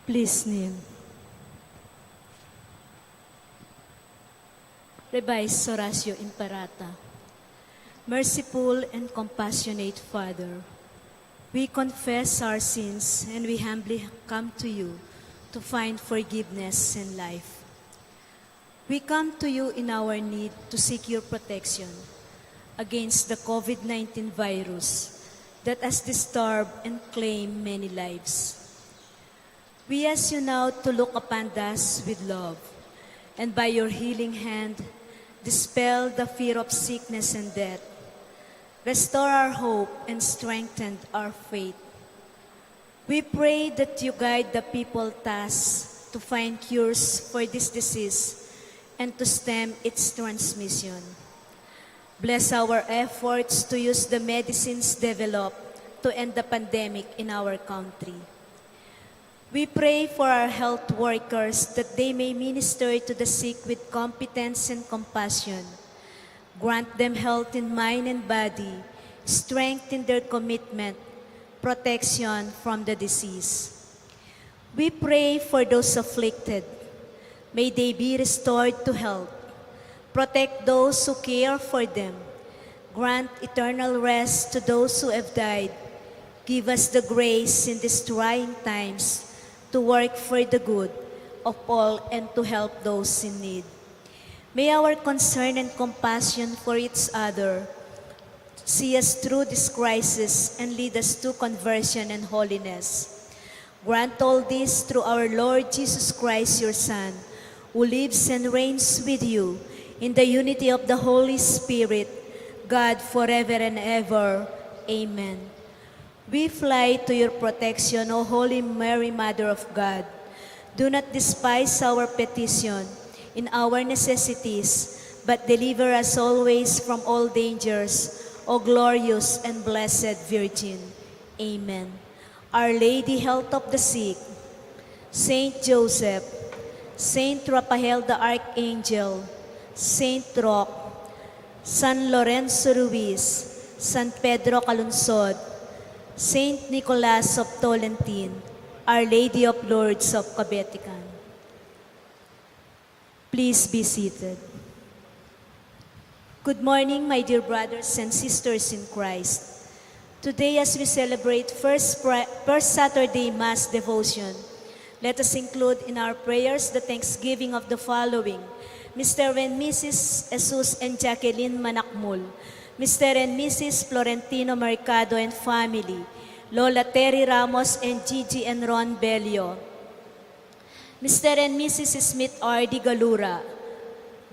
Please kneel. Revised Horatio Imperata. Merciful and compassionate Father, we confess our sins and we humbly come to you to find forgiveness and life. We come to you in our need to seek your protection against the COVID-19 virus that has disturbed and claimed many lives. We ask you now to look upon us with love, and by your healing hand, dispel the fear of sickness and death. Restore our hope and strengthen our faith. We pray that you guide the people tasked to find cures for this disease and to stem its transmission. Bless our efforts to use the medicines developed to end the pandemic in our country. We pray for our health workers that they may minister to the sick with competence and compassion. Grant them health in mind and body, strength in their commitment, protection from the disease. We pray for those afflicted. May they be restored to health. Protect those who care for them. Grant eternal rest to those who have died. Give us the grace in these trying times to work for the good of all and to help those in need. May our concern and compassion for each other see us through this crisis and lead us to conversion and holiness. Grant all this through our Lord Jesus Christ, your Son, who lives and reigns with you in the unity of the Holy Spirit, God forever and ever. Amen. We fly to your protection, O Holy Mary, Mother of God. Do not despise our petition in our necessities, but deliver us always from all dangers, O glorious and blessed Virgin. Amen. Our Lady, health of the sick, Saint Joseph, Saint Raphael the Archangel, Saint Roque, San Lorenzo Ruiz, San Pedro Calunsod, Saint Nicholas of Tolentine, Our Lady of Lourdes of Cabetican. Please be seated. Good morning, my dear brothers and sisters in Christ. Today, as we celebrate First Saturday Mass devotion, let us include in our prayers the thanksgiving of the following: Mr. and Mrs. Jesus and Jacqueline Manakmul, Mr. and Mrs. Florentino Mercado and family, Lola Terry Ramos and Gigi and Ron Bello, Mr. and Mrs. Smith R.D. Galura,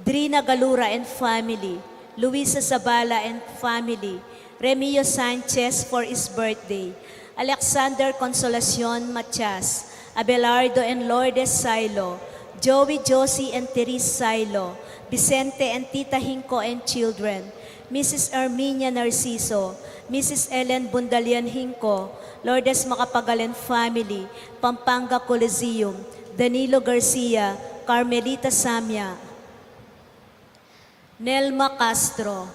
Drina Galura and family, Luisa Zabala and family, Remio Sanchez for his birthday, Alexander Consolacion Matias, Abelardo and Lourdes Silo, Joey Josie and Therese Silo, Vicente and Tita Hinko and children, Mrs. Arminia Narciso, Mrs. Ellen Bundalian Hinko, Lourdes Macapagal and family, Pampanga Coliseum, Danilo Garcia, Carmelita Samia, Nelma Castro,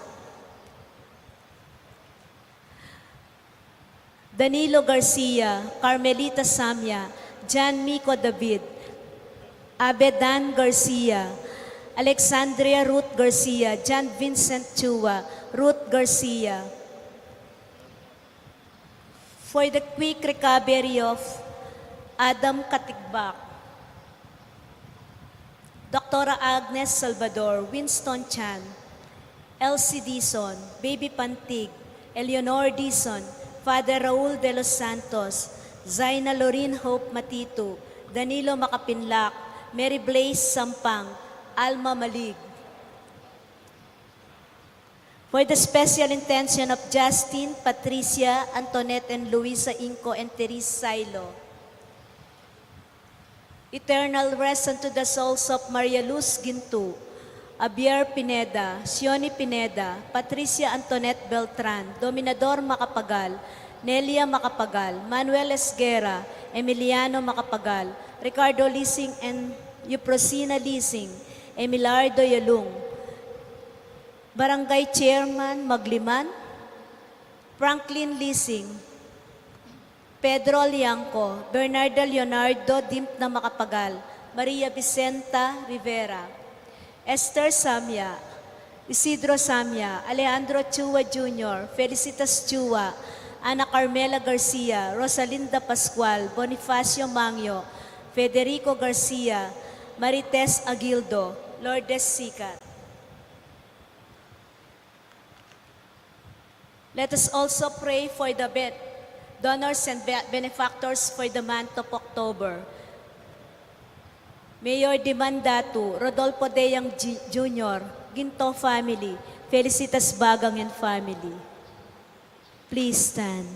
Danilo Garcia, Carmelita Samia, John Mico David, Abedan Garcia, Alexandria Ruth Garcia, John Vincent Chua, Ruth Garcia. For the quick recovery of Adam Katigbak, Dr. Agnes Salvador, Winston Chan, Elsie Dizon, Baby Pantig, Eleanor Dizon, Father Raul de los Santos, Zaina Lorin Hope Matito, Danilo Makapinlak, Mary Blaze Sampang, Alma Malig. For the special intention of Justin, Patricia, Antoinette, and Luisa Inco, and Therese Silo. Eternal rest unto the souls of Maria Luz Gintu, Abier Pineda, Sioni Pineda, Patricia Antoinette Beltran, Dominador Macapagal, Nelia Macapagal, Manuel Esguera, Emiliano Macapagal, Ricardo Lising and Euprosina Lising, Emilardo Yalung, Barangay Chairman Magliman, Franklin Lising, Pedro Liangco, Bernardo Leonardo Dimp na Makapagal, Maria Vicenta Rivera, Esther Samya, Isidro Samya, Alejandro Chua Jr., Felicitas Chua, Ana Carmela Garcia, Rosalinda Pascual, Bonifacio Mangyo, Federico Garcia, Marites Aguildo, Lourdes Sicat. Let us also pray for the donors and benefactors for the month of October. Mayor Dimandatu, Rodolfo Deyang Jr., Ginto family, Felicitas Bagang and family. Please stand.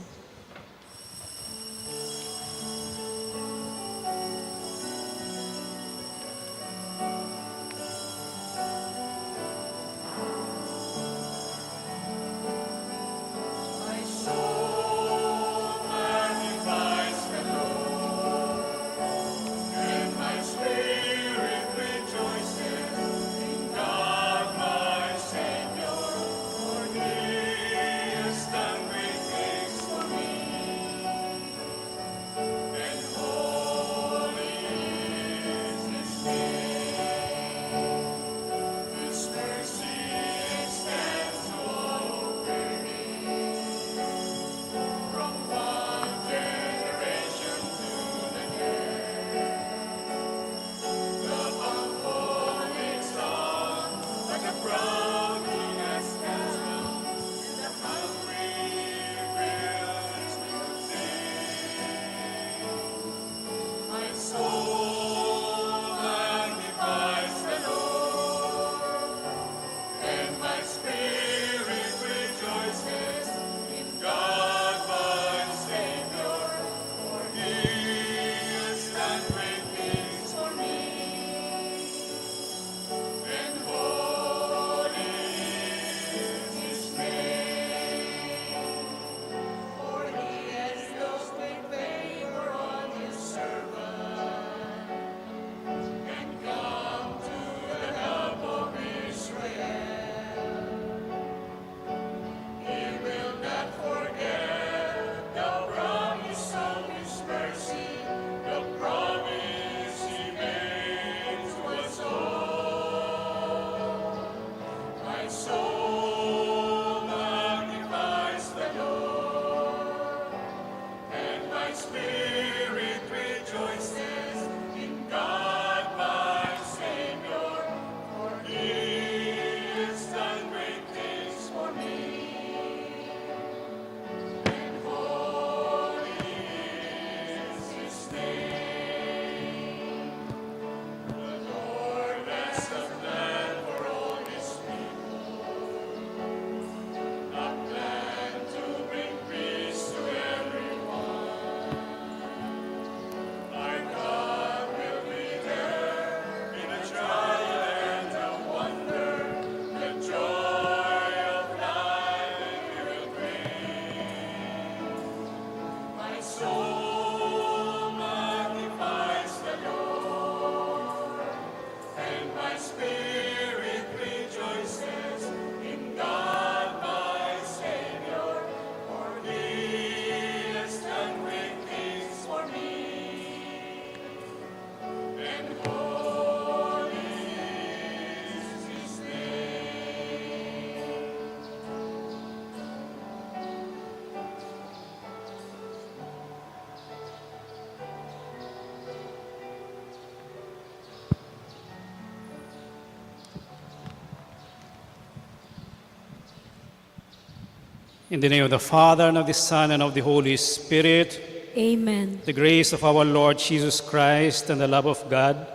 In the name of the Father, and of the Son, and of the Holy Spirit, Amen. the grace of our Lord Jesus Christ, and the love of God,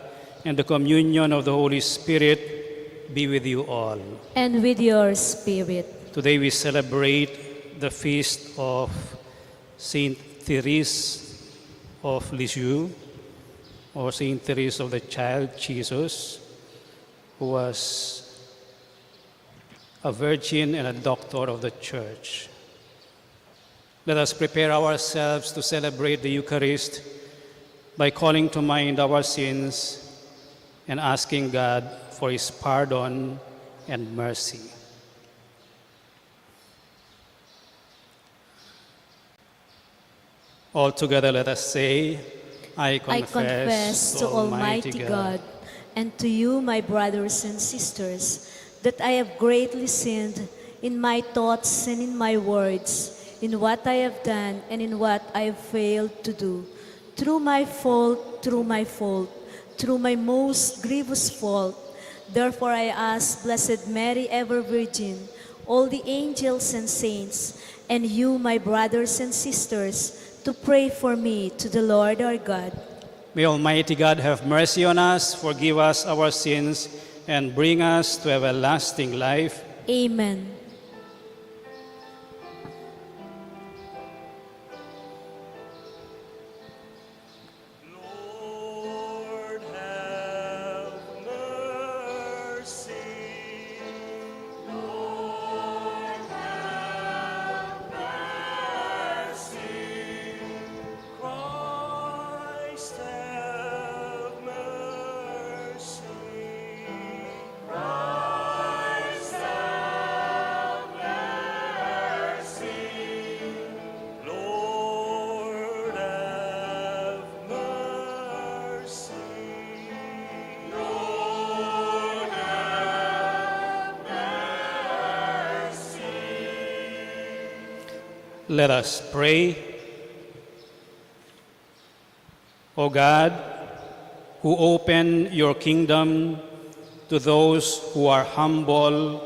and the communion of the Holy Spirit be with you all. And with your spirit. Today we celebrate the feast of Saint Therese of Lisieux, or Saint Therese of the Child Jesus, who was a virgin and a doctor of the Church. Let us prepare ourselves to celebrate the Eucharist by calling to mind our sins and asking God for His pardon and mercy. All together let us say, I I confess, confess to Almighty God and to you, my brothers and sisters, that I have greatly sinned in my thoughts and in my words, in what I have done and in what I have failed to do. Through my fault, through my most grievous fault. Therefore I ask Blessed Mary, ever Virgin, all the angels and saints, and you, my brothers and sisters, to pray for me to the Lord our God. May Almighty God have mercy on us, forgive us our sins, and bring us to everlasting life. Amen. Lord, have mercy. Lord, have mercy. Christ, have mercy. Christ, have mercy. Lord, have mercy. Lord, have mercy. Let us pray. O God, who open your kingdom to those who are humble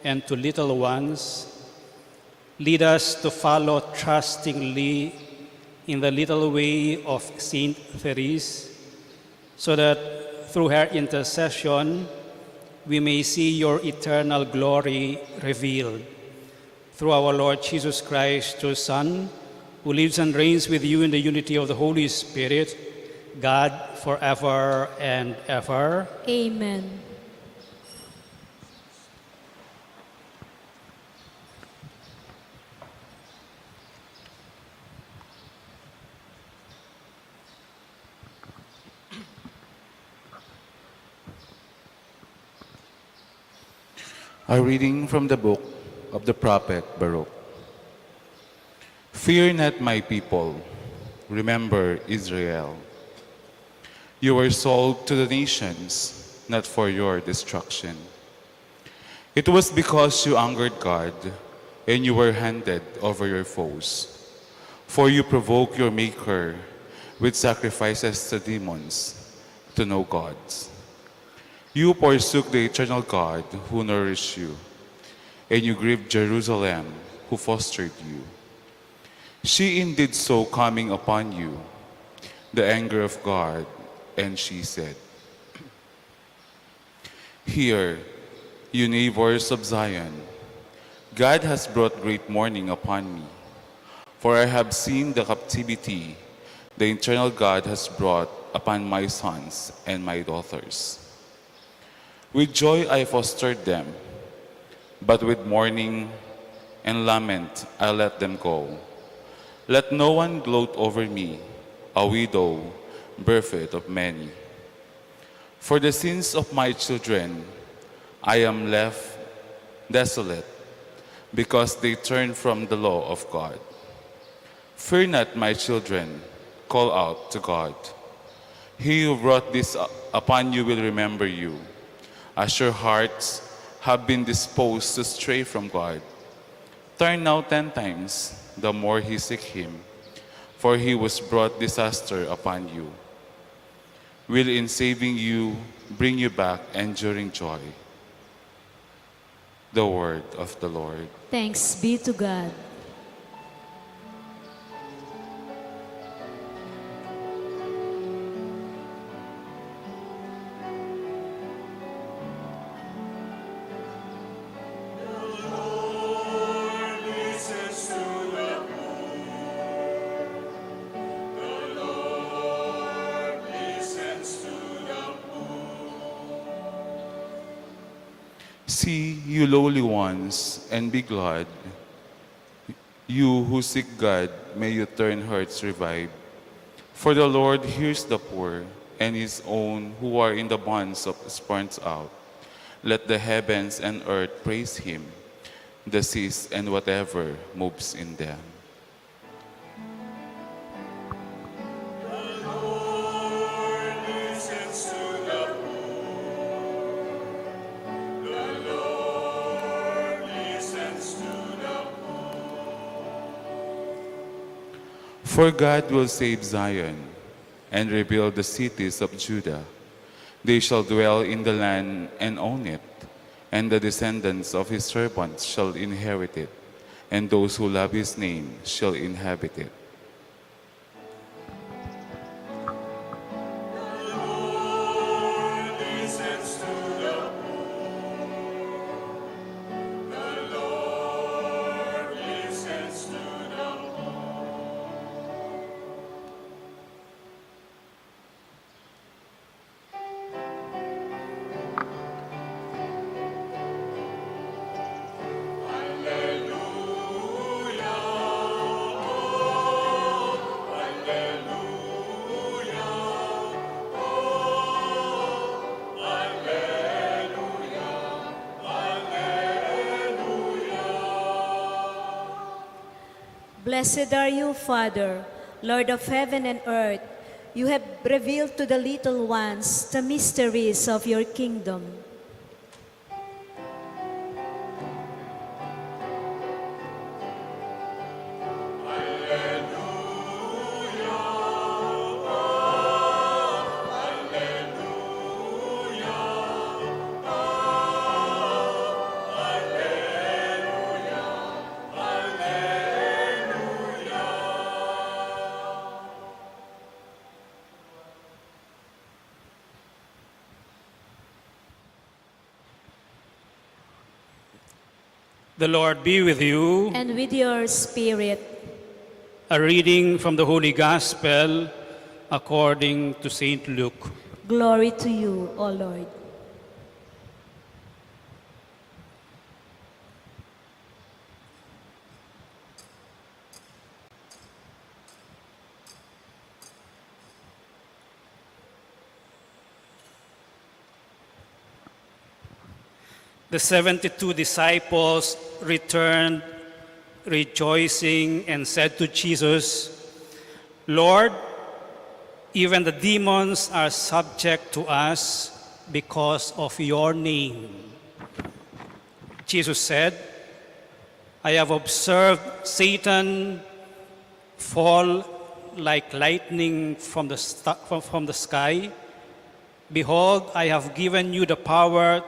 and to little ones, lead us to follow trustingly in the little way of Saint Therese, so that through her intercession we may see your eternal glory revealed. Through our Lord Jesus Christ, your Son, who lives and reigns with you in the unity of the Holy Spirit, God, forever and ever. Amen. A reading from the book of the prophet Baruch. Fear not, my people. Remember Israel. You were sold to the nations, not for your destruction. It was because you angered God, and you were handed over your foes. For you provoked your Maker with sacrifices to demons, to no gods. You forsook the eternal God who nourished you, and you grieved Jerusalem who fostered you. She indeed saw coming upon you the anger of God, and she said, Hear, you neighbors of Zion, God has brought great mourning upon me, for I have seen the captivity the eternal God has brought upon my sons and my daughters. With joy I fostered them, but with mourning and lament I let them go. Let no one gloat over me, a widow, bereft of many. For the sins of my children, I am left desolate, because they turn from the law of God. Fear not, my children, call out to God. He who brought this upon you will remember you, as your hearts have been disposed to stray from God. Turn now 10 times, the more he seek him, for he was brought disaster upon you. Will in saving you bring you back enduring joy. The word of the Lord. Thanks be to God. See, you lowly ones, and be glad. You who seek God, may your turn hearts revive. For the Lord hears the poor, and his own who are in the bonds of spurns out. Let the heavens and earth praise him, the seas and whatever moves in them. For God will save Zion and rebuild the cities of Judah. They shall dwell in the land and own it, and the descendants of his servants shall inherit it, and those who love his name shall inhabit it. Lord listens to the poor. The Lord listens to the Blessed are you, Father, Lord of heaven and earth. You have revealed to the little ones the mysteries of your kingdom. The Lord be with you. And with your spirit. A reading from the Holy Gospel according to St. Luke. Glory to you, O Lord. The 72 disciples returned rejoicing and said to Jesus, Lord, even the demons are subject to us because of your name. Jesus said, I have observed Satan fall like lightning from the sky. Behold, I have given you the power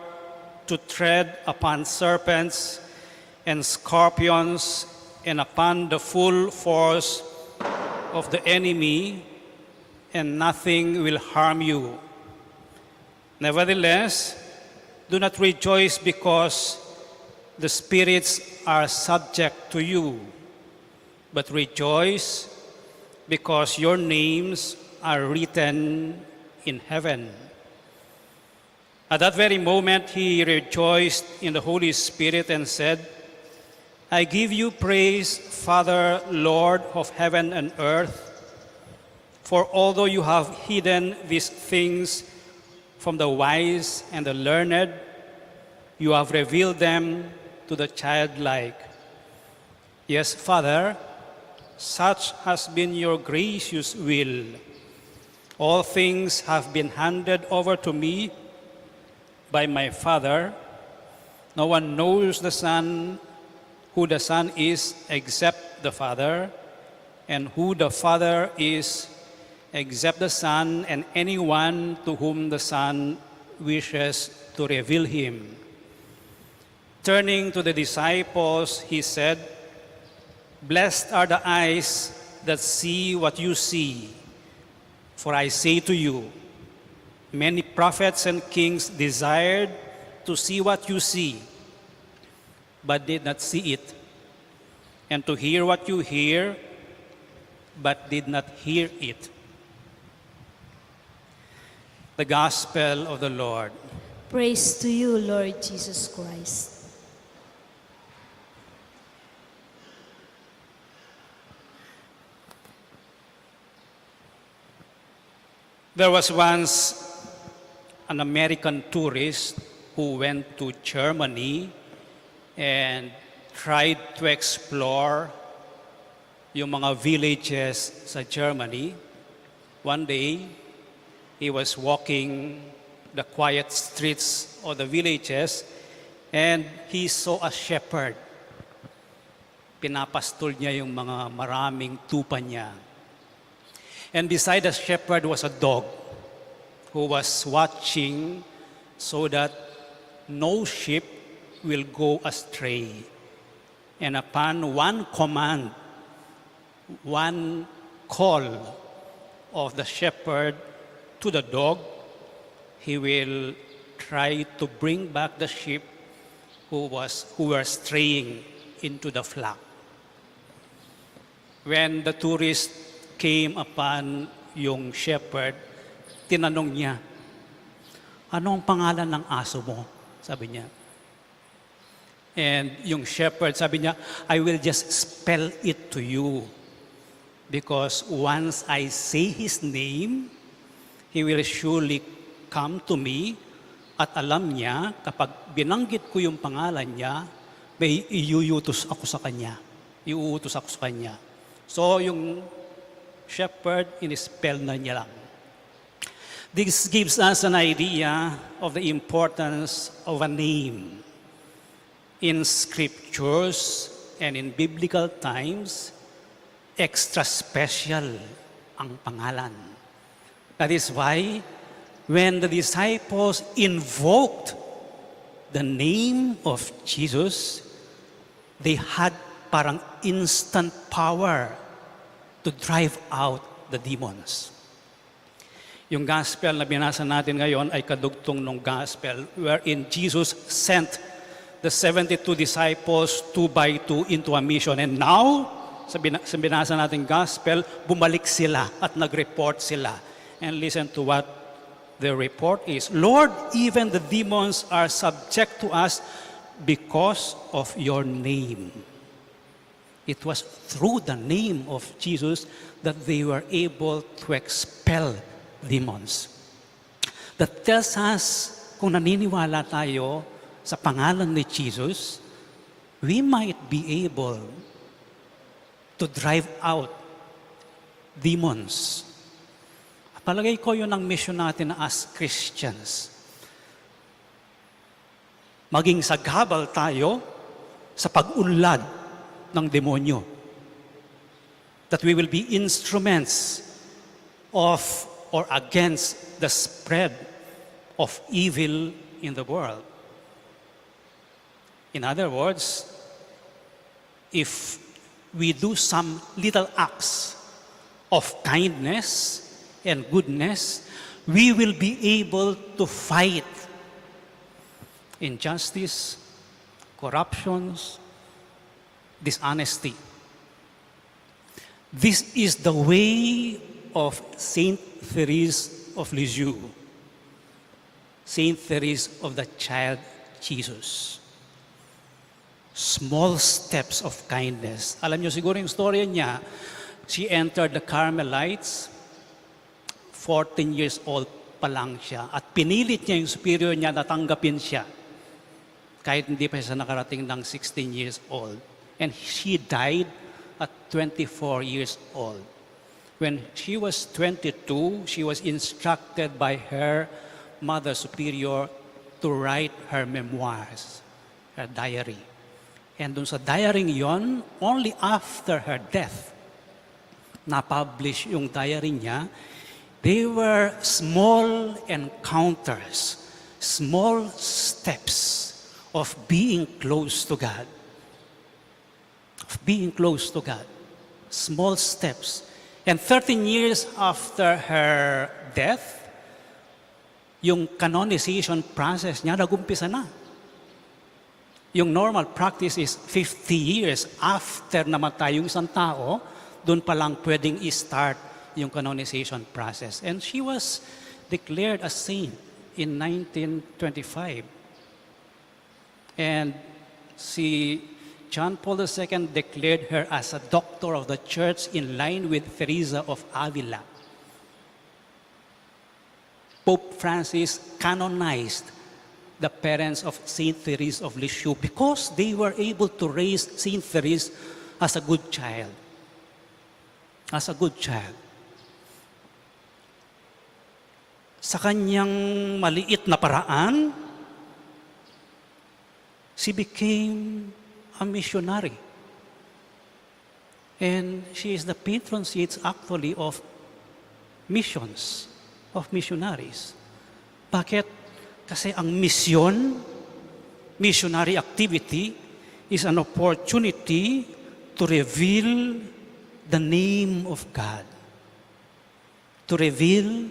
to tread upon serpents and scorpions and upon the full force of the enemy, and nothing will harm you. Nevertheless, do not rejoice because the spirits are subject to you, but rejoice because your names are written in heaven. At that very moment, he rejoiced in the Holy Spirit and said, I give you praise, Father, Lord of heaven and earth, for although you have hidden these things from the wise and the learned, you have revealed them to the childlike. Yes, Father, such has been your gracious will. All things have been handed over to me by my Father. No one knows the Son, who the Son is except the Father, and who the Father is except the Son, and anyone to whom the Son wishes to reveal him. Turning to the disciples, he said, Blessed are the eyes that see what you see. For I say to you, many prophets and kings desired to see what you see, but did not see it, and to hear what you hear, but did not hear it. The Gospel of the Lord. Praise to you, Lord Jesus Christ. There was once an American tourist who went to Germany and tried to explore yung mga villages sa Germany. One day, he was walking the quiet streets of the villages and he saw a shepherd. Pinapastol niya yung mga maraming tupa niya. And beside the shepherd was a dog who was watching so that no sheep will go astray. And upon one command, one call of the shepherd to the dog, he will try to bring back the sheep who were straying into the flock. When the tourist came upon yung shepherd, tinanong niya, "Ano ang pangalan ng aso mo?" Sabi niya. And yung shepherd, sabi niya, "I will just spell it to you. Because once I say his name, he will surely come to me." At alam niya, kapag binanggit ko yung pangalan niya, may iuutos ako sa kanya. Iuutos ako sa kanya. So yung shepherd, in-spell na niya lang. This gives us an idea of the importance of a name. In scriptures and in biblical times, extra special ang pangalan. That is why when the disciples invoked the name of Jesus, they had parang instant power to drive out the demons. Yung gospel na binasa natin ngayon ay kadugtong ng gospel wherein Jesus sent the 72 disciples 2 by 2 into a mission. And now, sa binasa natin gospel, bumalik sila at nag-report sila. And listen to what the report is. "Lord, even the demons are subject to us because of your name." It was through the name of Jesus that they were able to expel demons. That tells us, kung naniniwala tayo sa pangalan ni Jesus, we might be able to drive out demons. Palagay ko yun ang mission natin as Christians. Maging sagabal tayo sa pag-unlad ng demonyo. That we will be instruments of or against the spread of evil in the world. In other words, if we do some little acts of kindness and goodness, we will be able to fight injustice, corruptions, dishonesty. This is the way of Saint Therese of Lisieux, Saint Therese of the Child Jesus. Small steps of kindness. Alam niyo siguro yung story niya, she entered the Carmelites, 14 years old pa lang siya, at pinilit niya yung superior niya na tanggapin siya kahit hindi pa siya nakarating ng 16 years old. And she died at 24 years old. When she was 22, she was instructed by her mother superior to write her memoirs, her diary. And dun sa diary yon, only after her death, na-publish yung diary niya. They were small encounters, small steps of being close to God. Of being close to God. Small steps. And 13 years after her death, yung canonization process niya nagumpisa na. Yung normal practice is 50 years after namatay yung isang tao, doon pa lang pwedeng i-start yung canonization process. And she was declared a saint in 1925. And John Paul II declared her as a doctor of the church in line with Teresa of Avila. Pope Francis canonized the parents of Saint Therese of Lisieux because they were able to raise Saint Therese as a good child. As a good child. Sa kanyang maliit na paraan, she became a missionary. And she is the patron saint actually of missions of missionaries. Bakit? Kasi ang misyon, missionary activity, is an opportunity to reveal the name of God, to reveal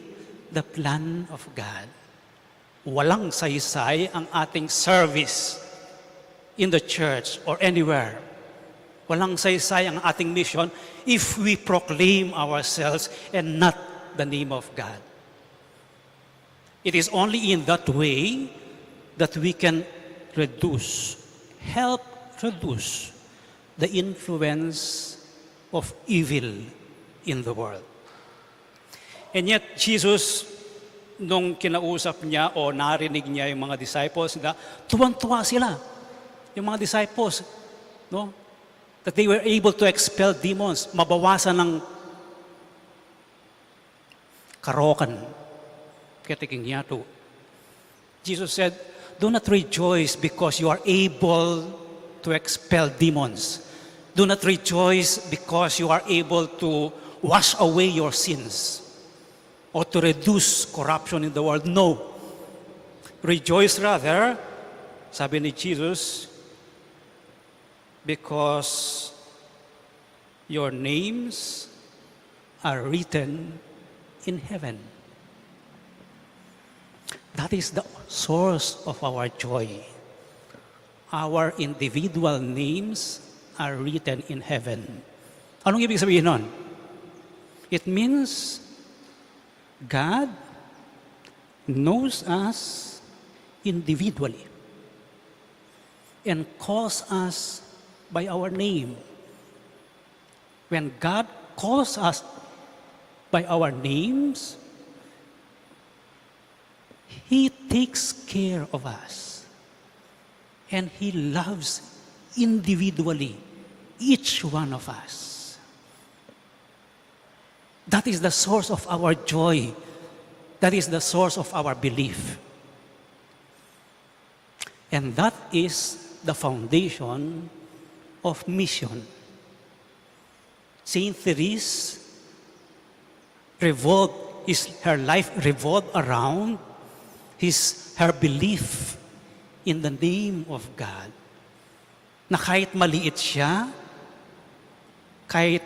the plan of God. Walang saysay ang ating service in the church or anywhere. Walang saysay ang ating mission if we proclaim ourselves and not the name of God. It is only in that way that we can help reduce the influence of evil in the world. And yet, Jesus, nung kinausap niya o narinig niya yung mga disciples, tuwang-tuwa sila. Yung mga disciples, no? That they were able to expel demons, mabawasan ng karokan. Katiking yato. Jesus said, do not rejoice because you are able to expel demons. Do not rejoice because you are able to wash away your sins or to reduce corruption in the world. No. Rejoice rather, sabi ni Jesus, because your names are written in heaven. That is the source of our joy. Our individual names are written in heaven. Anong ibig sabihin nun? It means God knows us individually and calls us by our name. When God calls us by our names, He takes care of us. And He loves individually each one of us. That is the source of our joy. That is the source of our belief. And that is the foundation of mission. Saint Therese her life revolved around her belief in the name of God. Na kahit maliit siya, kahit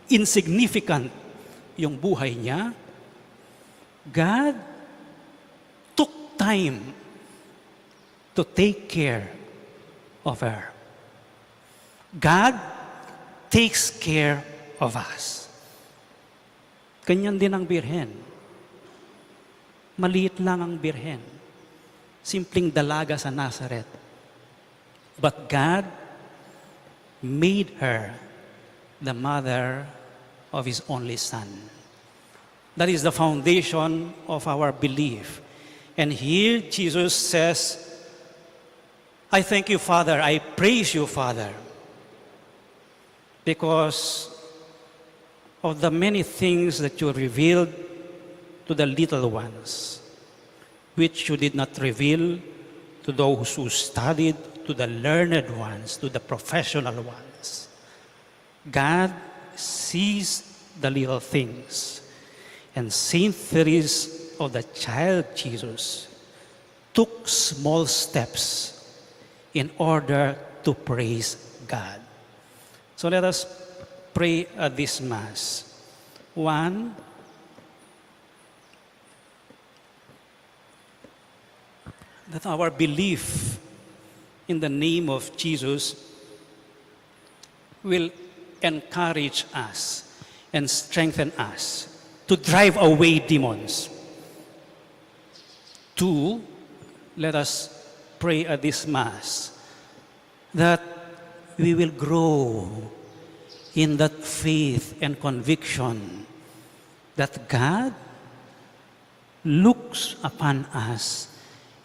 insignificant yung buhay niya, God took time to take care of her. God takes care of us. Ganyan din ang birhen. Maliit lang ang birhen. Simpleng dalaga sa Nazareth. But God made her the mother of His only Son. That is the foundation of our belief. And here Jesus says, I thank you, Father. I praise you, Father, because of the many things that you revealed to the little ones, which you did not reveal to those who studied, to the learned ones, to the professional ones. God sees the little things. And Saint Therese of the Child Jesus took small steps in order to praise God. So let us pray at this Mass. One, that our belief in the name of Jesus will encourage us and strengthen us to drive away demons. Two, let us pray at this Mass that we will grow in that faith and conviction that God looks upon us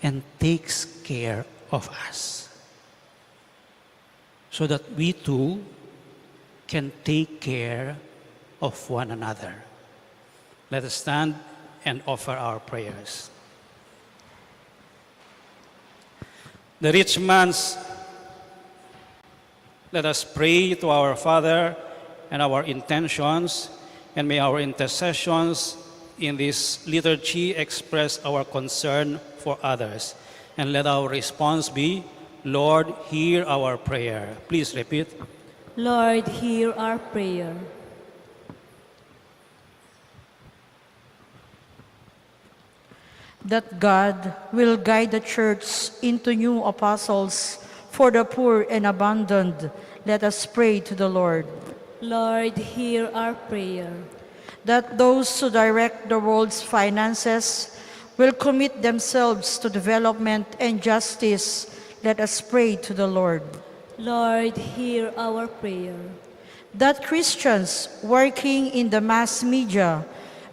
and takes care of us, so that we too can take care of one another. Let us stand and offer our prayers. The rich man's, let us pray to our Father and our intentions And may our intercessions in this liturgy express our concern for others. And let our response be, Lord, hear our prayer. Please repeat. Lord, hear our prayer. That God will guide the church into new apostles for the poor and abandoned, let us pray to the Lord. Lord, hear our prayer. That those who direct the world's finances will commit themselves to development and justice, let us pray to the Lord. Lord, hear our prayer. That Christians working in the mass media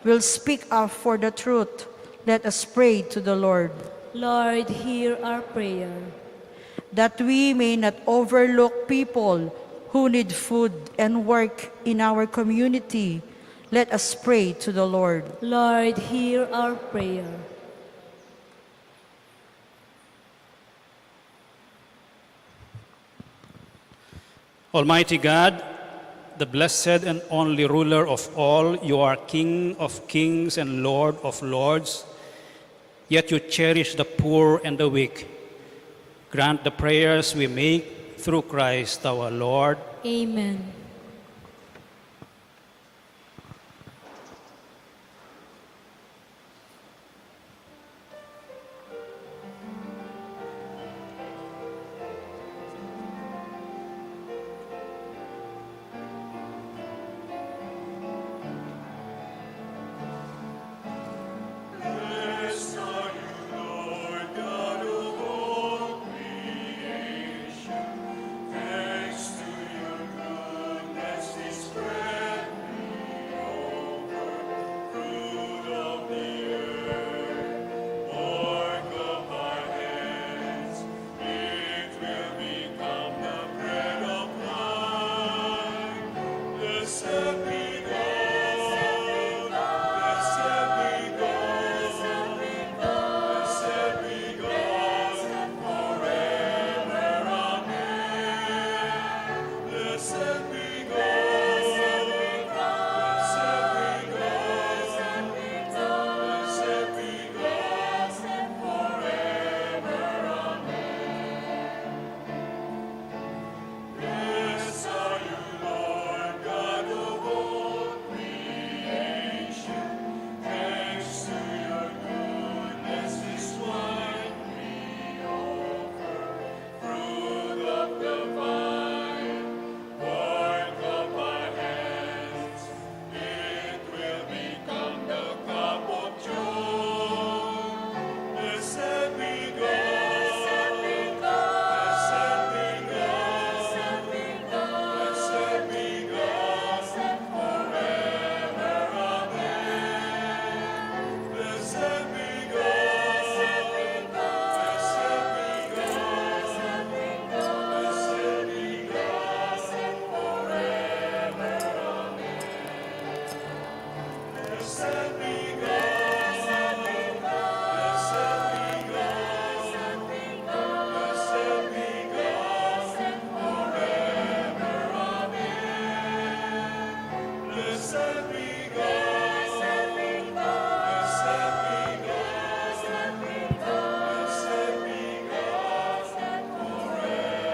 will speak up for the truth, let us pray to the Lord. Lord, hear our prayer. That we may not overlook people who need food and work in our community, let us pray to the Lord. Lord, hear our prayer. Almighty God, the blessed and only ruler of all, you are King of kings and Lord of lords, yet you cherish the poor and the weak. Grant the prayers we make through Christ our Lord. Amen. Blessed are you, Lord God of all creation. Thanks to your goodness, this bread we offer, fruit of the earth, work of our hands. It will become the bread of life. Blessed be God, blessed be God, blessed be God, forever. Amen. Blessed be God, blessed be God, blessed be God, forever. Blessed are you, Lord God of all creation. Thanks to your goodness, this wine we offer, fruit of the vine, work of our hands. It will become the cup of joy. Blessed be God, blessed be God, blessed be God, forever. Amen. Blessed be God, blessed be God, blessed be God, forever. Amen. Blessed be God, blessed be God, blessed be God, forever.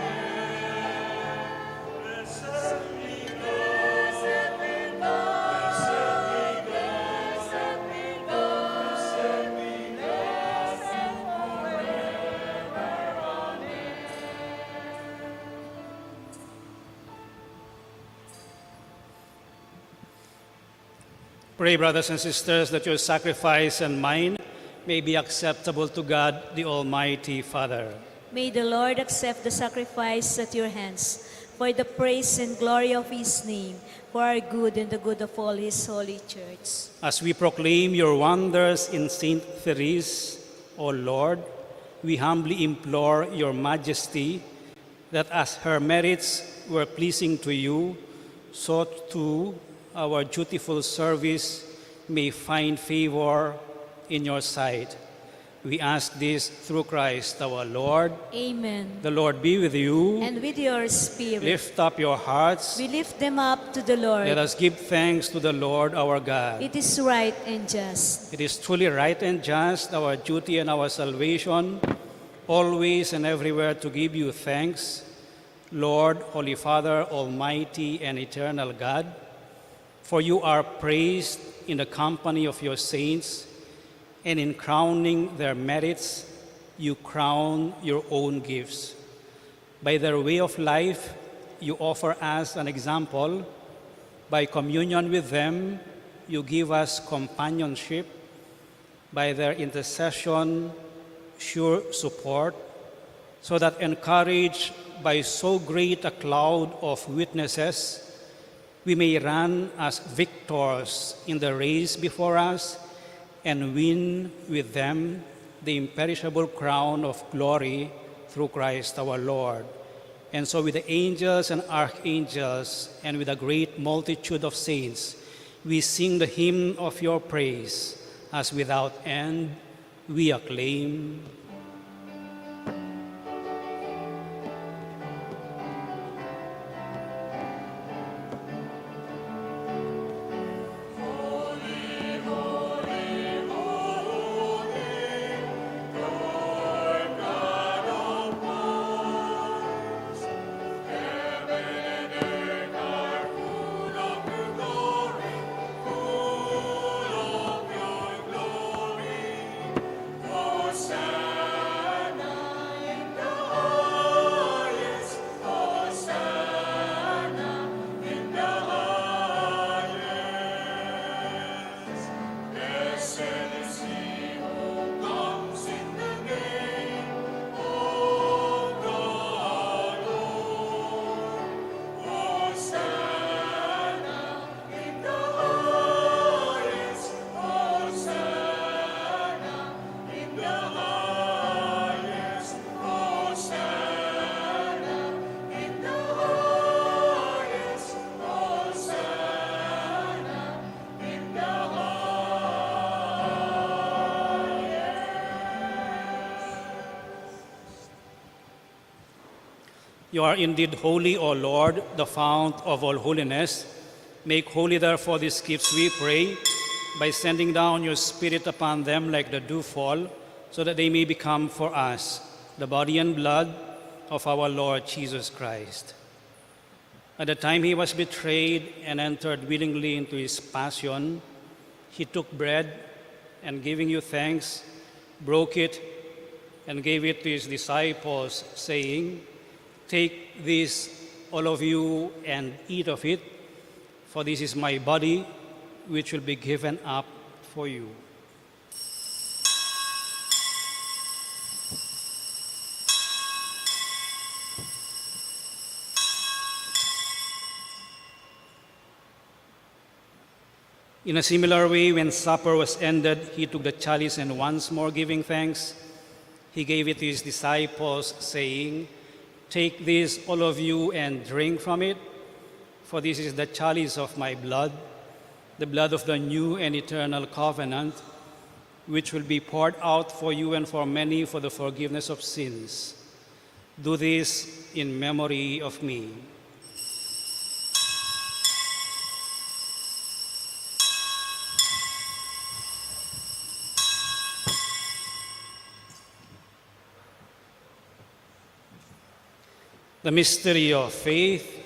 Amen. Blessed be God, blessed be God, blessed be God, Pray, brothers and sisters, that your sacrifice and mine may be acceptable to God, the Almighty Father. May the Lord accept the sacrifice at your hands for the praise and glory of his name, for our good and the good of all his holy church. As we proclaim your wonders in Saint Therese, O Lord, we humbly implore your majesty that as her merits were pleasing to you, so too our dutiful service may find favor in your sight. We ask this through Christ our Lord. Amen. The Lord be with you. And with your spirit, Lift up your hearts. we lift them up to the Lord. Let us give thanks to the Lord our God. It is right and just. It is truly right and just, our duty and our salvation, always and everywhere to give you thanks, Lord, Holy Father, Almighty and eternal God, for you are praised in the company of your saints, and in crowning their merits, you crown your own gifts. By their way of life, you offer us an example. By communion with them, you give us companionship. By their intercession, sure support, so that encouraged by so great a cloud of witnesses, we may run as victors in the race before us and win with them the imperishable crown of glory through Christ our Lord. And so with the angels and archangels and with a great multitude of saints, we sing the hymn of your praise, as without end we acclaim. You are indeed holy, O Lord, the fount of all holiness. Make holy, therefore, these gifts, we pray, by sending down your Spirit upon them like the dewfall, so that they may become for us the body and blood of our Lord Jesus Christ. At the time he was betrayed and entered willingly into his passion, he took bread and, giving you thanks, broke it and gave it to his disciples, saying, "Take this, all of you, and eat of it, for this is my body, which will be given up for you." In a similar way, when supper was ended, he took the chalice and, once more giving thanks, he gave it to his disciples, saying, "Take this, all of you, and drink from it, for this is the chalice of my blood, the blood of the new and eternal covenant, which will be poured out for you and for many for the forgiveness of sins. Do this in memory of me." The mystery of faith.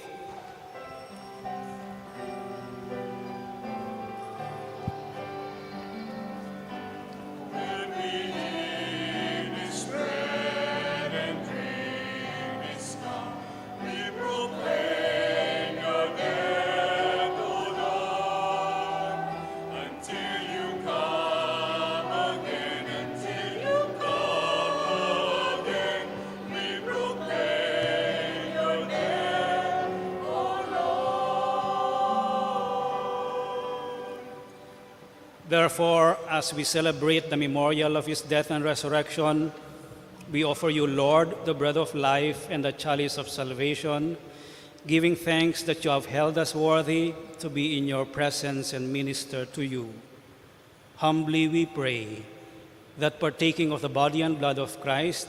May Therefore, as we celebrate the memorial of his death and resurrection, we offer you, Lord, the bread of life and the chalice of salvation, giving thanks that you have held us worthy to be in your presence and minister to you. Humbly we pray that partaking of the body and blood of Christ,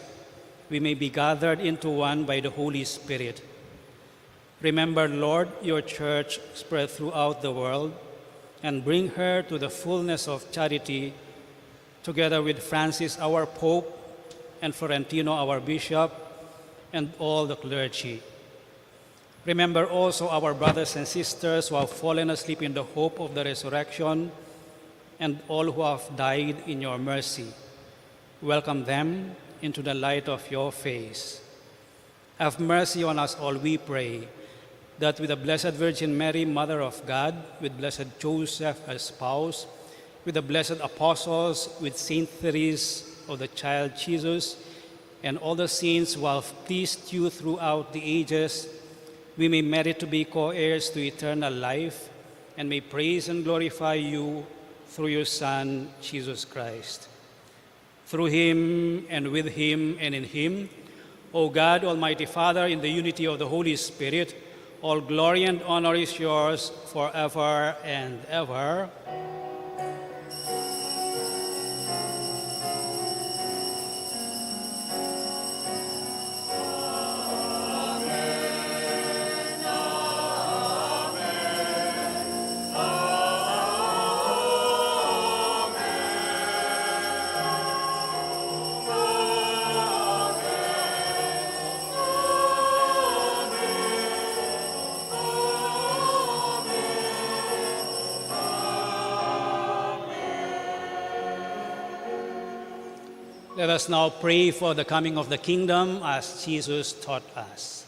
we may be gathered into one by the Holy Spirit. Remember, Lord, your church spread throughout the world, and bring her to the fullness of charity, together with Francis, our Pope, and Florentino, our Bishop, and all the clergy. Remember also our brothers and sisters who have fallen asleep in the hope of the resurrection, and all who have died in your mercy. Welcome them into the light of your face. Have mercy on us all, we pray, that with the Blessed Virgin Mary, Mother of God, with Blessed Joseph as spouse, with the blessed apostles, with Saint Therese of the Child Jesus, and all the saints who have pleased you throughout the ages, we may merit to be co-heirs to eternal life, and may praise and glorify you through your Son, Jesus Christ. Through him, and with him, and in him, O God, Almighty Father, in the unity of the Holy Spirit, all glory and honor is yours forever and ever. Let us now pray for the coming of the kingdom as Jesus taught us.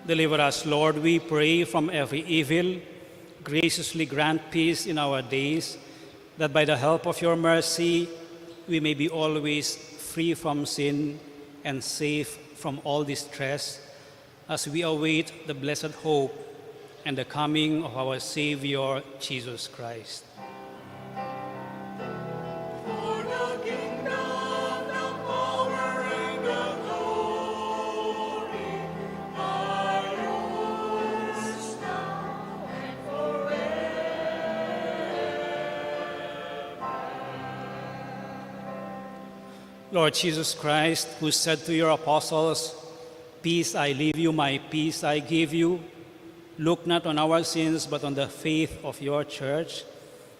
Deliver us, Lord, we pray, from every evil. Graciously grant peace in our days, that by the help of your mercy we may be always free from sin and safe from all distress, as we await the blessed hope and the coming of our Savior, Jesus Christ. For the kingdom, the power, and the glory are yours now and forever. Lord Jesus Christ, who said to your apostles, "Peace I leave you, my peace I give you," look not on our sins, but on the faith of your church,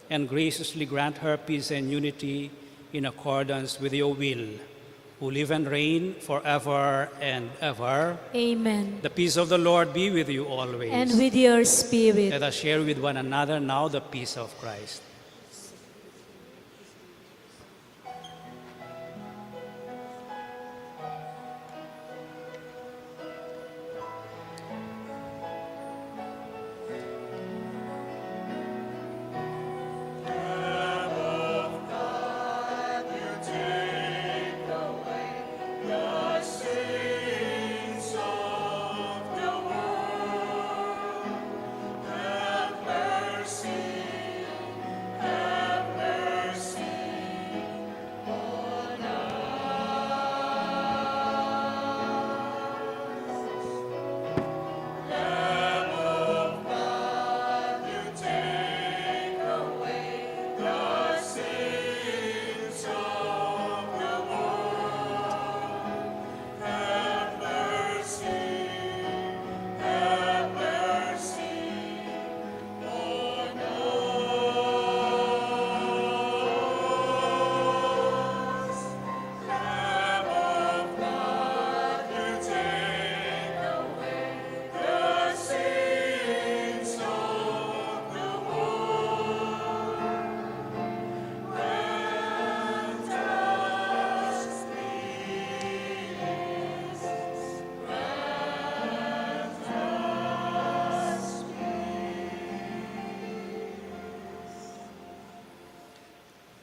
and graciously grant her peace and unity in accordance with your will, who live and reign forever and ever. Amen. The peace of the Lord be with you always. And with your spirit. Let us share with one another now the peace of Christ. The sins of the world.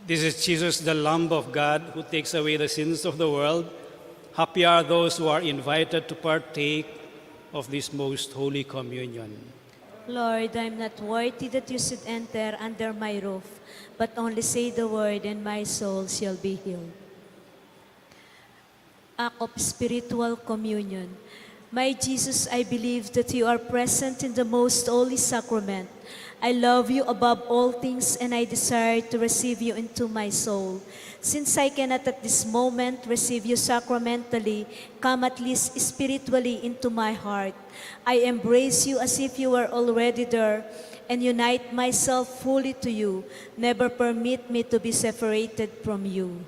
This is Jesus, the Lamb of God, who takes away the sins of the world. Happy are those who are invited to partake of this most holy communion. Lord, I am not worthy that you should enter under my roof, but only say the word and my soul shall be healed. Act of spiritual communion. My Jesus, I believe that you are present in the most holy sacrament. I love you above all things and I desire to receive you into my soul. Since I cannot at this moment receive you sacramentally, come at least spiritually into my heart. I embrace you as if you were already there and unite myself fully to you. Never permit me to be separated from you.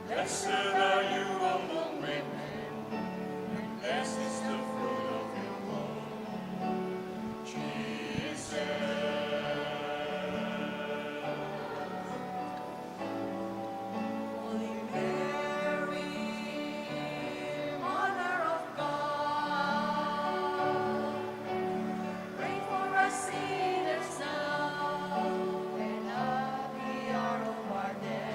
Blessed are you among women, and blessed is the fruit of your womb, Jesus. Holy Mary, Mother of God, pray for us sinners now and at the hour of our death.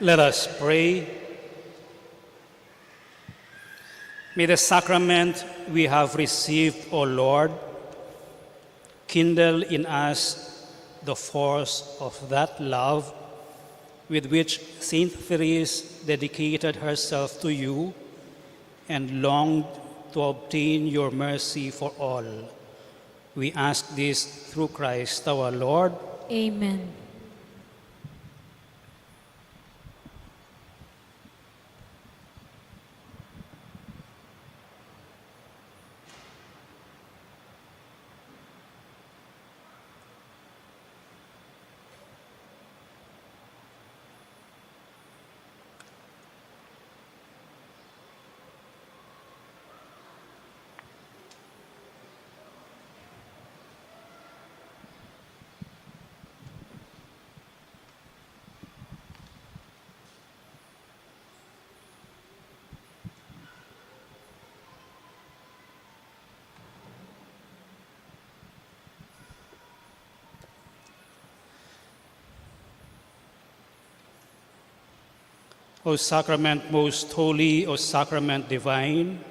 Let us pray. May the sacrament we have received, O Lord, kindle in us the force of that love with which Saint Therese dedicated herself to you and longed to obtain your mercy for all. We ask this through Christ our Lord. Amen. O sacrament most holy, O sacrament divine,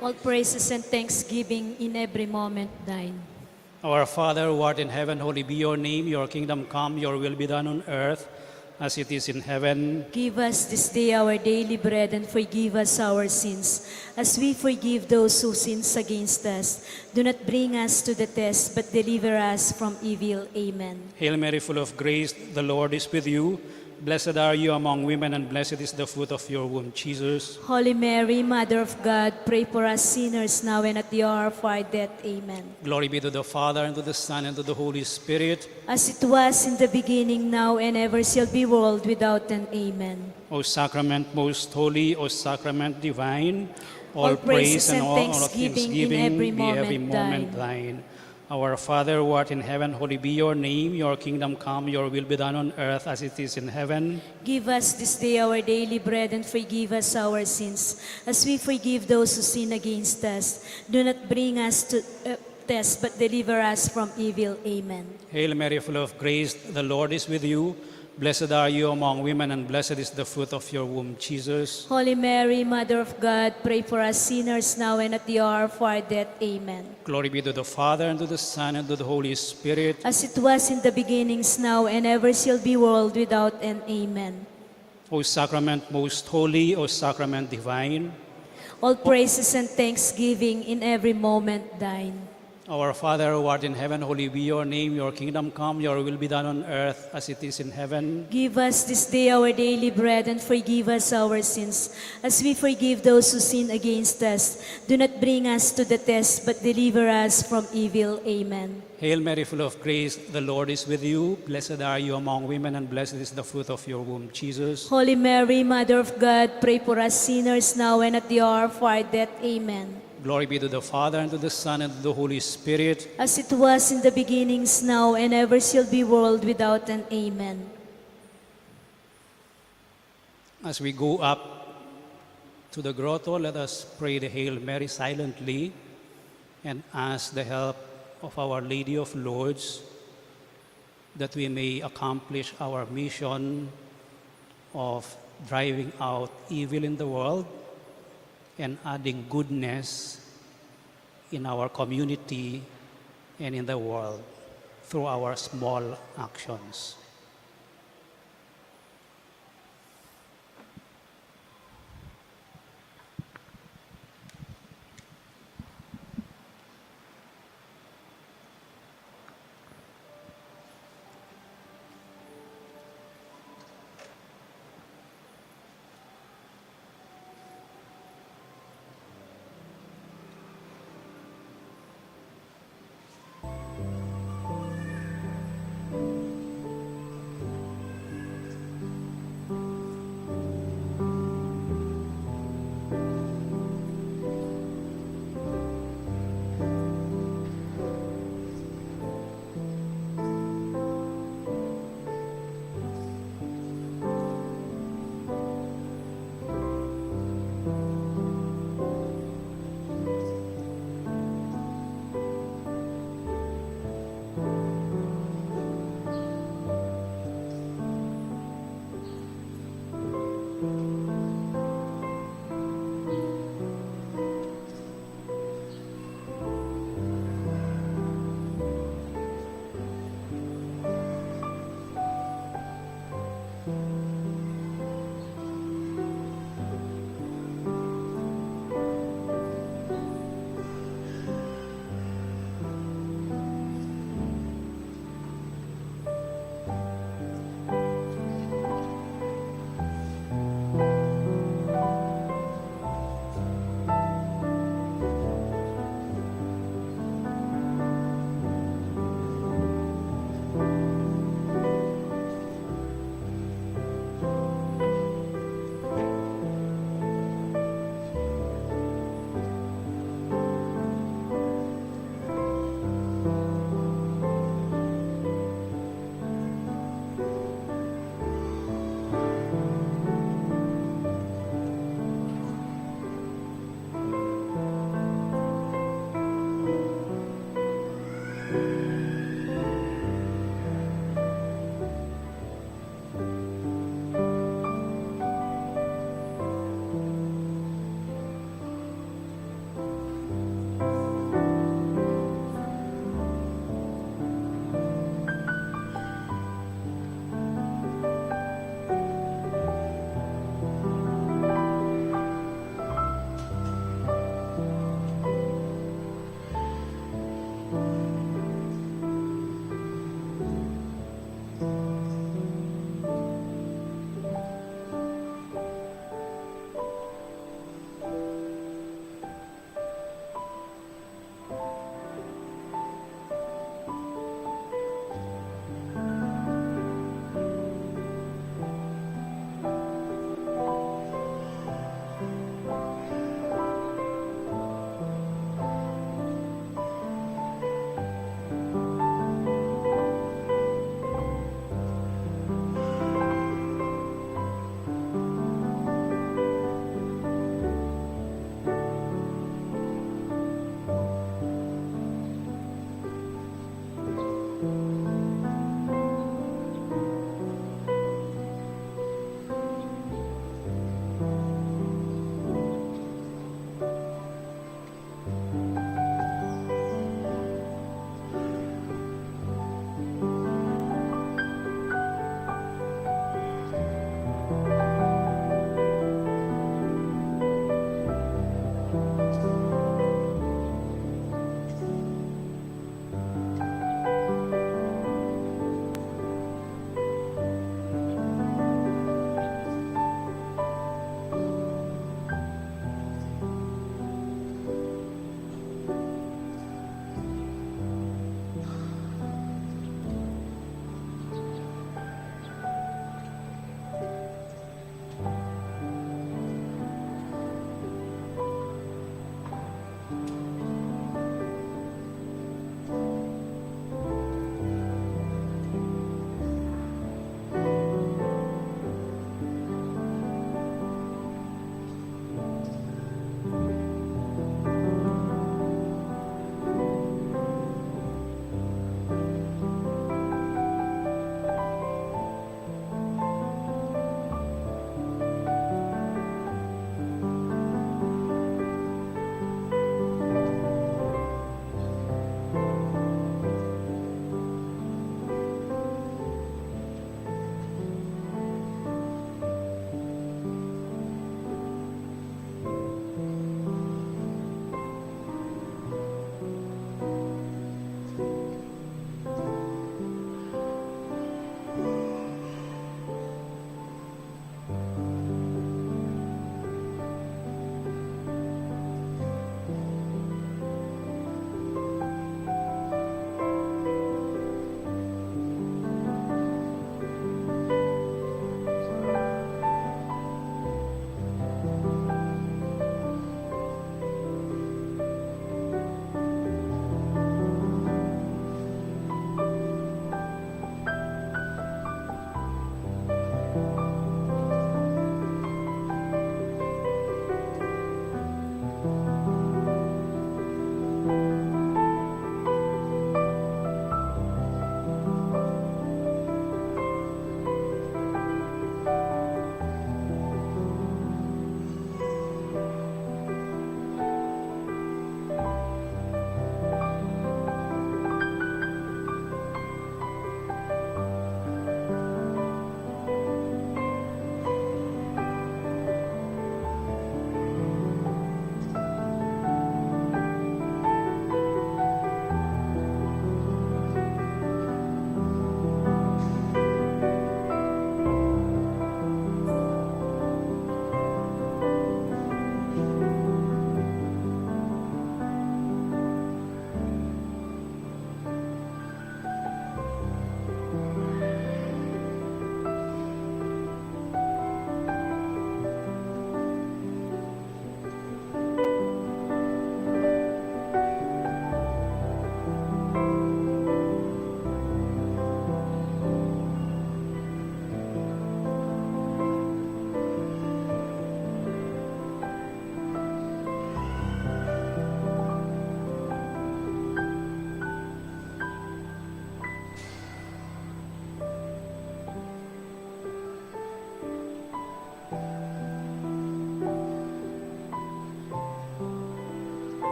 All praises and thanksgiving in every moment thine. our Father who art in heaven, holy be your name. Your kingdom come, your will be done on earth as it is in heaven. Give us this day our daily bread and forgive us our sins, as we forgive those who sins against us. Do not bring us to the test, but deliver us from evil. Amen. Hail Mary, full of grace, the Lord is with you. Blessed are you among women, and blessed is the fruit of your womb, Jesus. Holy Mary, Mother of God, pray for us sinners now and at the hour of our death. Amen. Glory be to the Father, and to the Son, and to the Holy Spirit. As it was in the beginning, now and ever shall be, world without an amen. O sacrament most holy, O sacrament divine, All praises and all thanksgiving in every be every moment moment thine. Our Father who art in heaven, holy be your name. Your kingdom come, your will be done on earth as it is in heaven. Give us this day our daily bread and forgive us our sins, as we forgive those who sin against us. Do not bring us to test, but deliver us from evil. Amen. Hail Mary, full of grace, the Lord is with you. Blessed are you among women, and blessed is the fruit of your womb, Jesus. Holy Mary, Mother of God, pray for us sinners now and at the hour of our death. Amen. Glory be to the Father, and to the Son, and to the Holy Spirit. As it was in the beginnings, now and ever shall be, world without an amen. O sacrament most holy, O sacrament divine, All praises and thanksgiving in every moment thine. our Father who art in heaven, holy be your name. Your kingdom come, your will be done on earth as it is in heaven. Give us this day our daily bread and forgive us our sins, as we forgive those who sin against us. Do not bring us to the test, but deliver us from evil. Amen. Hail Mary, full of grace, the Lord is with you. Blessed are you among women, and blessed is the fruit of your womb, Jesus. Holy Mary, Mother of God, pray for us sinners now and at the hour of our death. Amen. Glory be to the Father, and to the Son, and to the Holy Spirit. As it was in the beginnings, now and ever shall be, world without an amen. As we go up to the grotto, let us pray the Hail Mary silently and ask the help of Our Lady of Lourdes, that we may accomplish our mission of driving out evil in the world and adding goodness in our community and in the world through our small actions.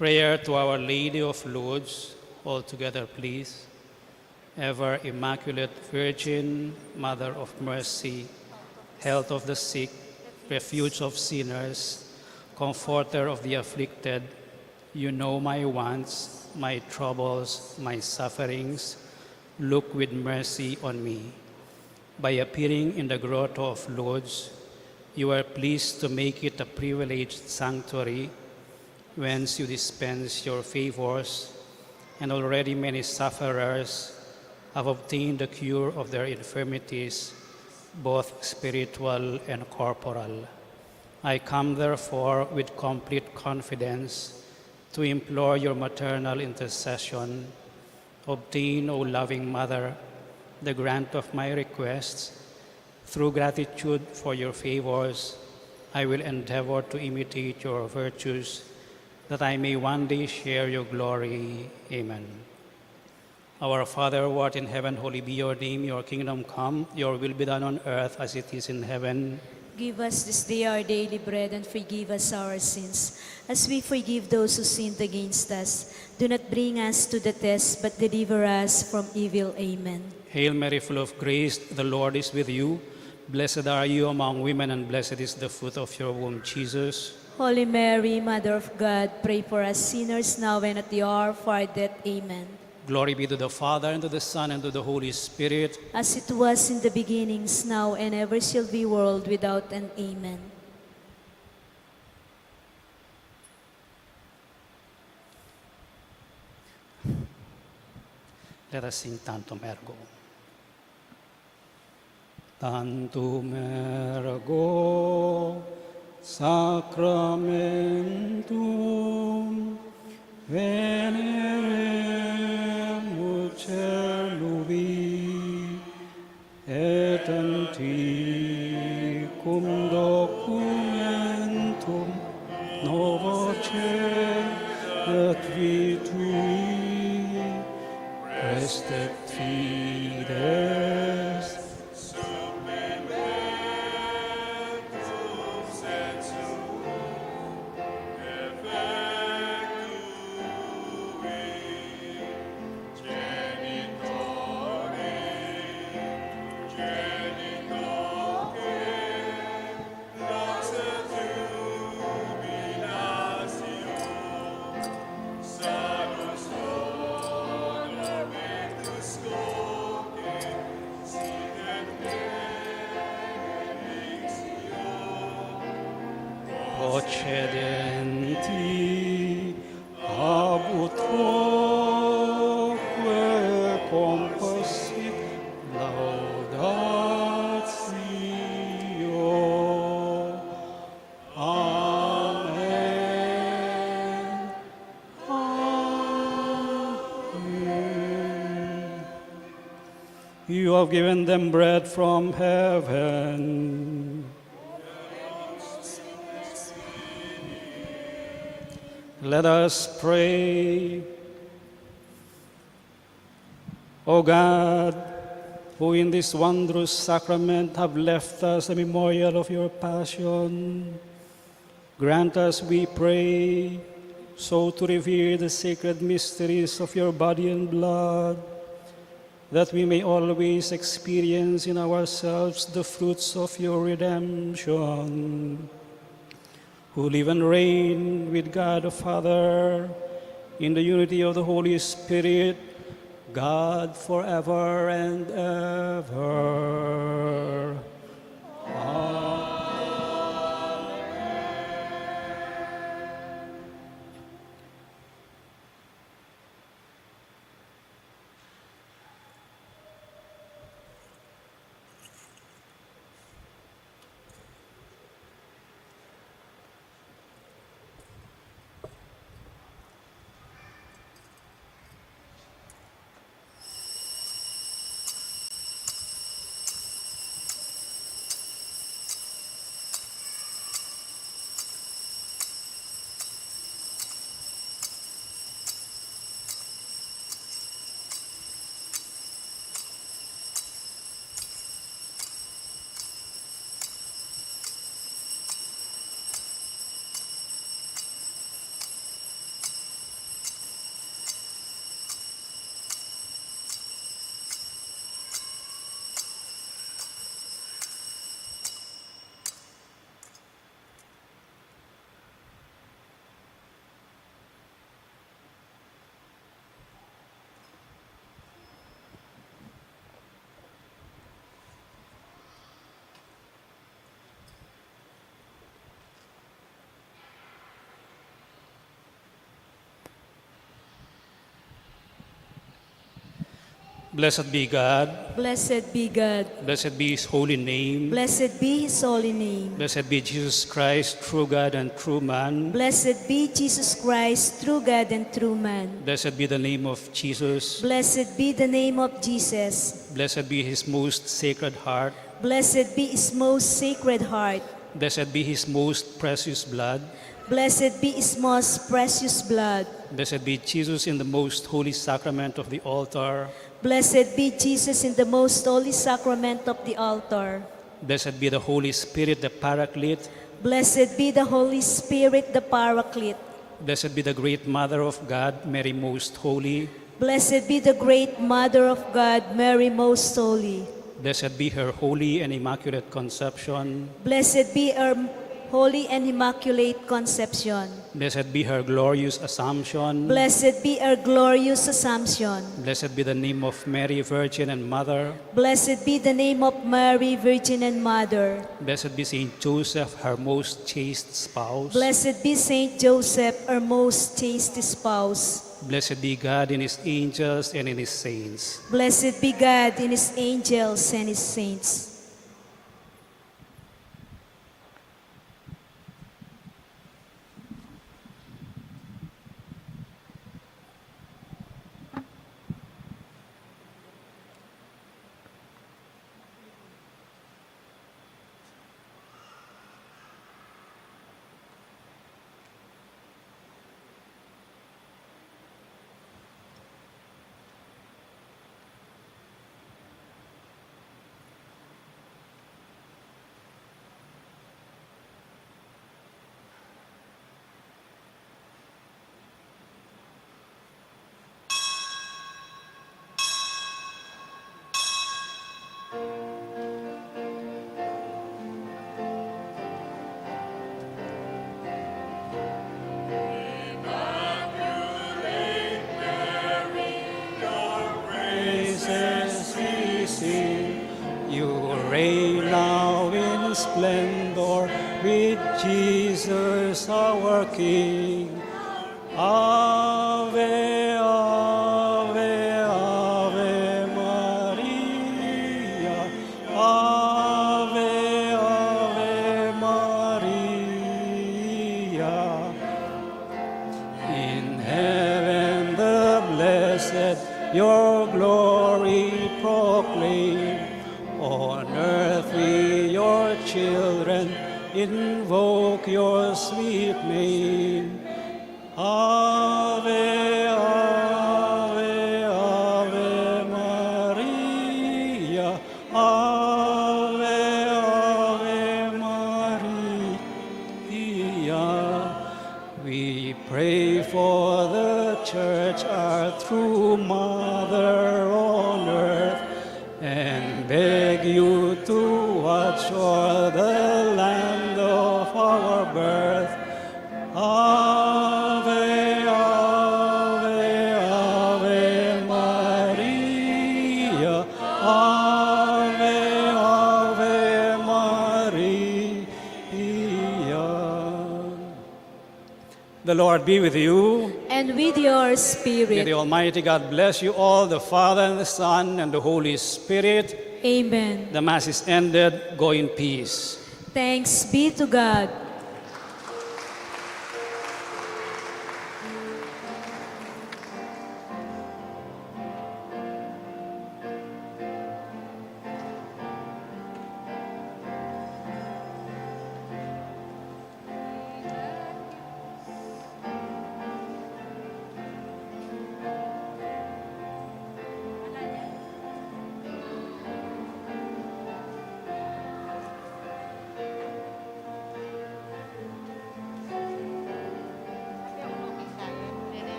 Prayer to Our Lady of Lourdes, all together please. Ever Immaculate Virgin, Mother of Mercy, health of the sick, refuge of sinners, comforter of the afflicted, you know my wants, my troubles, my sufferings. Look with mercy on me. By appearing in the grotto of Lourdes, you are pleased to make it a privileged sanctuary whence you dispense your favors, and already many sufferers have obtained the cure of their infirmities, both spiritual and corporal. I come, therefore, with complete confidence to implore your maternal intercession. Obtain, O loving Mother, the grant of my requests. Through gratitude for your favors, I will endeavor to imitate your virtues, that I may one day share your glory. Amen. Our Father, who art in heaven, holy be your name. Your kingdom come, your will be done on earth as it is in heaven. Give us this day our daily bread, and forgive us our sins, as we forgive those who sinned against us. Do not bring us to the test, but deliver us from evil. Amen. Hail Mary, full of grace, the Lord is with you. Blessed are you among women, and blessed is the fruit of your womb, Jesus. Holy Mary, Mother of God, pray for us sinners now and at the hour of our death. Amen. Glory be to the Father, and to the Son, and to the Holy Spirit. As it was in the beginnings, now and ever shall be, world without end. Amen. Let us sing Tantum Ergo. Tantum Ergo Sacramentum Venerem Celui et antiquum documentum novoce et vitui restet fides. Procedenti abutroque compassit laudatio. Amen. Amen. You have given them bread from heaven. Let us pray. O God, who in this wondrous sacrament have left us a memorial of your passion, grant us, we pray, so to revere the sacred mysteries of your body and blood, that we may always experience in ourselves the fruits of your redemption, who live and reign with God the Father in the unity of the Holy Spirit, God forever and ever. Amen. Blessed be God. Blessed be God. Blessed be His holy name. Blessed be His holy name. Blessed be Jesus Christ, true God and true man. Blessed be Jesus Christ, true God and true man. Blessed be the name of Jesus. Blessed be the name of Jesus. Blessed be His most sacred heart. Blessed be His most sacred heart. Blessed be His most precious blood. Blessed be His most precious blood. Blessed be Jesus in the most holy sacrament of the altar. Blessed be Jesus in the most holy sacrament of the altar. Blessed be the Holy Spirit, the Paraclete. Blessed be the Holy Spirit, the Paraclete. Blessed be the great Mother of God, Mary most holy. Blessed be the great Mother of God, Mary most holy. Blessed be her holy and immaculate conception. Blessed be her holy and immaculate conception. Blessed be her glorious assumption. Blessed be her glorious assumption. Blessed be the name of Mary, Virgin and Mother. Blessed be the name of Mary, Virgin and Mother. Blessed be Saint Joseph, her most chaste spouse. Blessed be Saint Joseph, her most chaste spouse. Blessed be God in His angels and in His saints. Blessed be God in His angels and His saints. Praises we sing. You reign now in splendor with Jesus our King. Ave, Ave, Ave Maria. Ave, Ave Maria. In heaven the blessed your glory proclaim. On earth we, your children, invoke your sweet name. Ave, Ave, Ave Maria. Ave, Ave Maria. We pray for the Church, our true Mother on earth, and beg you to watch o'er the land of our birth. Ave, Ave, Ave Maria. Ave, Ave Maria. The Lord be with you. And with your May spirit. the Almighty God bless you all, the Father and the Son and the Holy Spirit. Amen. The Mass is ended. Go in peace. Thanks be to God.